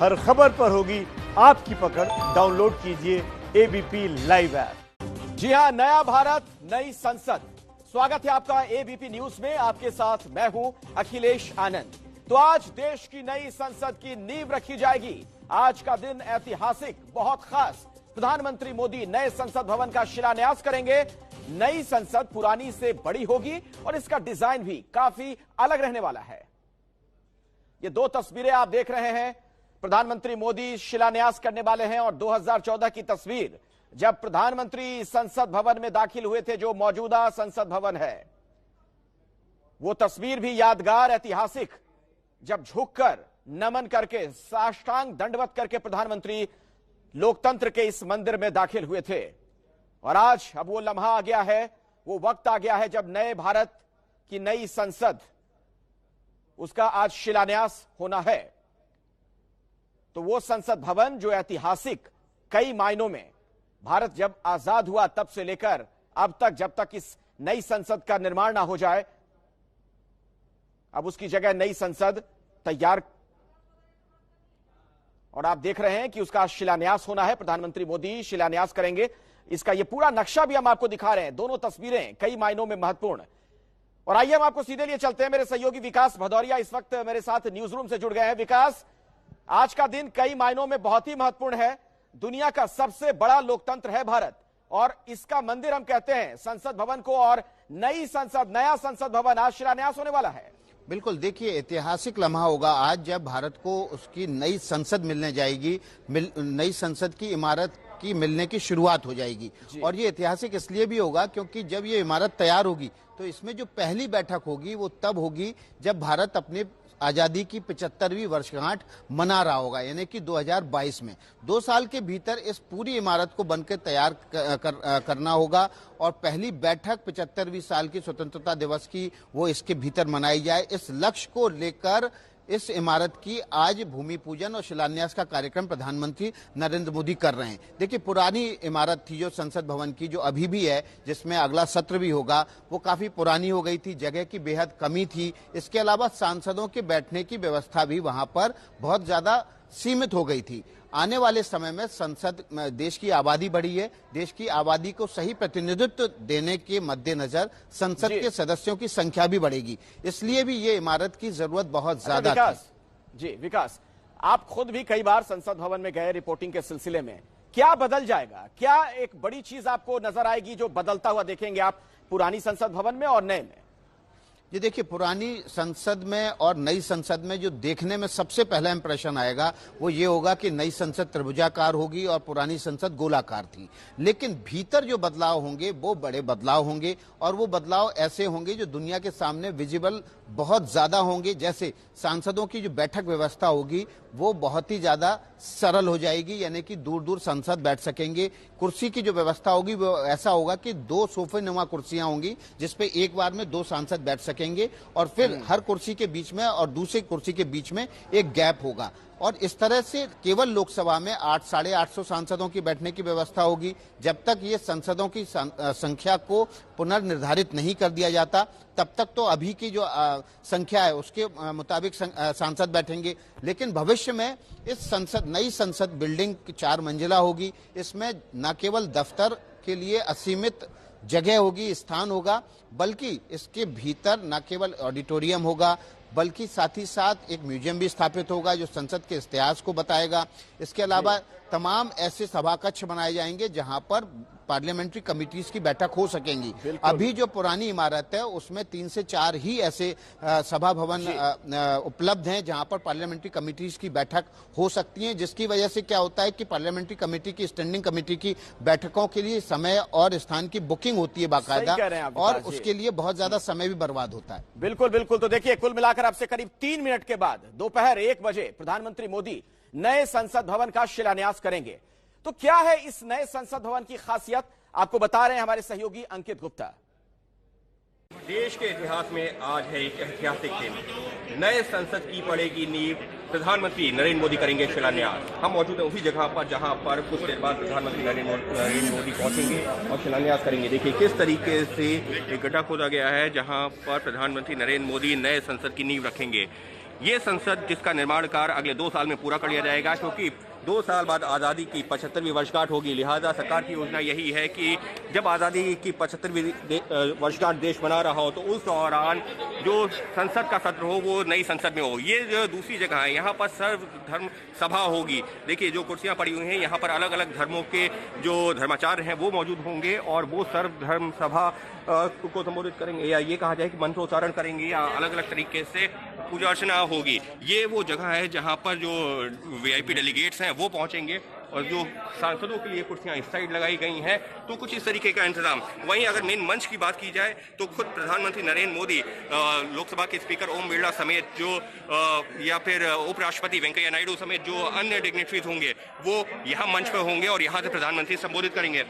हर खबर पर होगी आपकी पकड़। डाउनलोड कीजिए एबीपी लाइव ऐप। जी हां, नया भारत नई संसद। स्वागत है आपका एबीपी न्यूज में। आपके साथ मैं हूं अखिलेश आनंद। तो आज देश की नई संसद की नींव रखी जाएगी। आज का दिन ऐतिहासिक, बहुत खास। प्रधानमंत्री मोदी नए संसद भवन का शिलान्यास करेंगे। नई संसद पुरानी से बड़ी होगी और इसका डिजाइन भी काफी अलग रहने वाला है। ये दो तस्वीरें आप देख रहे हैं, प्रधानमंत्री मोदी शिलान्यास करने वाले हैं, और 2014 की तस्वीर जब प्रधानमंत्री संसद भवन में दाखिल हुए थे, जो मौजूदा संसद भवन है। वो तस्वीर भी यादगार, ऐतिहासिक, जब झुककर नमन करके, साष्टांग दंडवत करके प्रधानमंत्री लोकतंत्र के इस मंदिर में दाखिल हुए थे। और आज अब वो लम्हा आ गया है, वो वक्त आ गया है जब नए भारत की नई संसद, उसका आज शिलान्यास होना है। तो वो संसद भवन जो ऐतिहासिक, कई मायनों में भारत जब आजाद हुआ तब से लेकर अब तक, जब तक इस नई संसद का निर्माण ना हो जाए, अब उसकी जगह नई संसद तैयार, और आप देख रहे हैं कि उसका शिलान्यास होना है। प्रधानमंत्री मोदी शिलान्यास करेंगे। इसका ये पूरा नक्शा भी हम आपको दिखा रहे हैं। दोनों तस्वीरें कई मायनों में महत्वपूर्ण। और आइए हम आपको सीधे लिए चलते हैं। मेरे सहयोगी विकास भदौरिया इस वक्त मेरे साथ न्यूज रूम से जुड़ गए हैं। विकास, आज का दिन कई मायनों में बहुत ही महत्वपूर्ण है। दुनिया का सबसे बड़ा लोकतंत्र है भारत, और इसका मंदिर हम कहते हैं संसद भवन को, और नई संसद, नया संसद भवन आज शिलान्यास होने वाला है। बिल्कुल, देखिए ऐतिहासिक लम्हा होगा आज जब भारत को उसकी नई संसद मिलने जाएगी। नई संसद की इमारत की मिलने की शुरुआत हो जाएगी। और ये ऐतिहासिक इसलिए भी होगा क्योंकि जब ये इमारत तैयार होगी तो इसमें जो पहली बैठक होगी वो तब होगी जब भारत अपने आजादी की 75वीं वर्षगांठ मना रहा होगा, यानी कि 2022 में। 2 साल के भीतर इस पूरी इमारत को बनकर तैयार करना होगा, और पहली बैठक 75वीं साल की स्वतंत्रता दिवस की वो इसके भीतर मनाई जाए। इस लक्ष्य को लेकर इस इमारत की आज भूमि पूजन और शिलान्यास का कार्यक्रम प्रधानमंत्री नरेंद्र मोदी कर रहे हैं। देखिए, पुरानी इमारत थी जो संसद भवन की, जो अभी भी है, जिसमें अगला सत्र भी होगा, वो काफी पुरानी हो गई थी, जगह की बेहद कमी थी। इसके अलावा सांसदों के बैठने की व्यवस्था भी वहां पर बहुत ज्यादा सीमित हो गई थी। आने वाले समय में संसद, देश की आबादी बढ़ी है, देश की आबादी को सही प्रतिनिधित्व देने के मद्देनजर संसद के सदस्यों की संख्या भी बढ़ेगी, इसलिए भी ये इमारत की जरूरत बहुत ज्यादा थी। जी विकास, आप खुद भी कई बार संसद भवन में गए रिपोर्टिंग के सिलसिले में। क्या बदल जाएगा? क्या एक बड़ी चीज आपको नजर आएगी जो बदलता हुआ देखेंगे आप पुरानी संसद भवन में और नए में? ये देखिए, पुरानी संसद में और नई संसद में जो देखने में सबसे पहला इंप्रेशन आएगा वो ये होगा कि नई संसद त्रिभुजाकार होगी और पुरानी संसद गोलाकार थी। लेकिन भीतर जो बदलाव होंगे वो बड़े बदलाव होंगे, और वो बदलाव ऐसे होंगे जो दुनिया के सामने विजिबल बहुत ज्यादा होंगे। जैसे सांसदों की जो बैठक व्यवस्था होगी वो बहुत ही ज्यादा सरल हो जाएगी, यानी कि दूर दूर सांसद बैठ सकेंगे। कुर्सी की जो व्यवस्था होगी वो ऐसा होगा कि 2 सोफे नुमा कुर्सियां होंगी जिसपे एक बार में 2 सांसद बैठ सकेंगे, और फिर हर कुर्सी के बीच में और दूसरी कुर्सी के बीच में एक गैप होगा। और इस तरह से केवल लोकसभा में 800-850 सांसदों की बैठने की व्यवस्था होगी। जब तक ये संसदों की संख्या को पुनर्निर्धारित नहीं कर दिया जाता तब तक तो अभी की जो संख्या है उसके मुताबिक सांसद बैठेंगे। लेकिन भविष्य में इस नई संसद बिल्डिंग 4 मंजिला होगी। इसमें न केवल दफ्तर के लिए असीमित जगह होगी, स्थान होगा, बल्कि इसके भीतर न केवल ऑडिटोरियम होगा बल्कि साथ ही साथ एक म्यूजियम भी स्थापित होगा जो संसद के इतिहास को बताएगा। इसके अलावा तमाम ऐसे सभा कक्ष बनाए जाएंगे जहां पर पार्लियामेंट्री कमिटीज की बैठक हो सकेंगी। अभी जो पुरानी इमारत है उसमें 3 से 4 ही ऐसे सभा भवन उपलब्ध हैं जहां पर पार्लियामेंट्री कमिटीज की बैठक हो सकती है, जिसकी वजह से क्या होता है कि पार्लियामेंट्री कमेटी की, स्टैंडिंग कमेटी की बैठकों के लिए समय और स्थान की बुकिंग होती है बाकायदा, और उसके लिए बहुत ज्यादा समय भी बर्बाद होता है। बिल्कुल बिल्कुल। तो देखिए, कुल मिलाकर आपसे करीब 3 मिनट के बाद दोपहर 1 बजे प्रधानमंत्री मोदी नए संसद भवन का शिलान्यास करेंगे। तो क्या है इस नए संसद भवन की खासियत, आपको बता रहे हैं हमारे सहयोगी अंकित गुप्ता। देश के इतिहास में आज है एक ऐतिहासिक दिन। नए संसद की पड़ेगी नींव, प्रधानमंत्री नरेंद्र मोदी करेंगे शिलान्यास। हम मौजूद हैं उसी जगह पर जहां पर कुछ देर बाद प्रधानमंत्री नरेंद्र मोदी पहुंचेंगे और शिलान्यास करेंगे। देखिए किस तरीके से एक गड्ढा खोदा गया है जहां पर प्रधानमंत्री नरेंद्र मोदी नए संसद की नींव रखेंगे। ये संसद जिसका निर्माण कार्य अगले 2 साल में पूरा कर लिया जाएगा, क्योंकि 2 साल बाद आज़ादी की 75वीं वर्षगांठ होगी। लिहाजा सरकार की योजना यही है कि जब आज़ादी की 75वीं वर्षगांठ देश मना रहा हो तो उस दौरान जो संसद का सत्र हो वो नई संसद में हो। ये जो दूसरी जगह है, यहाँ पर सर्वधर्म सभा होगी। देखिए जो कुर्सियाँ पड़ी हुई हैं, यहाँ पर अलग अलग धर्मों के जो धर्माचार्य हैं वो मौजूद होंगे और वो सर्वधर्म सभा को संबोधित करेंगे, या ये कहा जाए कि मंत्रोच्चारण करेंगे, या अलग अलग तरीके से पूजा अर्चना होगी। ये वो जगह है जहाँ पर जो वीआईपी डेलीगेट्स हैं वो पहुंचेंगे और जो सांसदों के लिए कुर्सियां इस साइड लगाई गई हैं। तो कुछ इस तरीके का इंतजाम। वहीं अगर मेन मंच की बात की जाए तो खुद प्रधानमंत्री नरेंद्र मोदी, लोकसभा के स्पीकर ओम बिरला समेत जो या फिर उपराष्ट्रपति वेंकैया नायडू समेत जो अन्य डिग्नेटरीज होंगे वो यहाँ मंच पर होंगे और यहाँ से प्रधानमंत्री संबोधित करेंगे।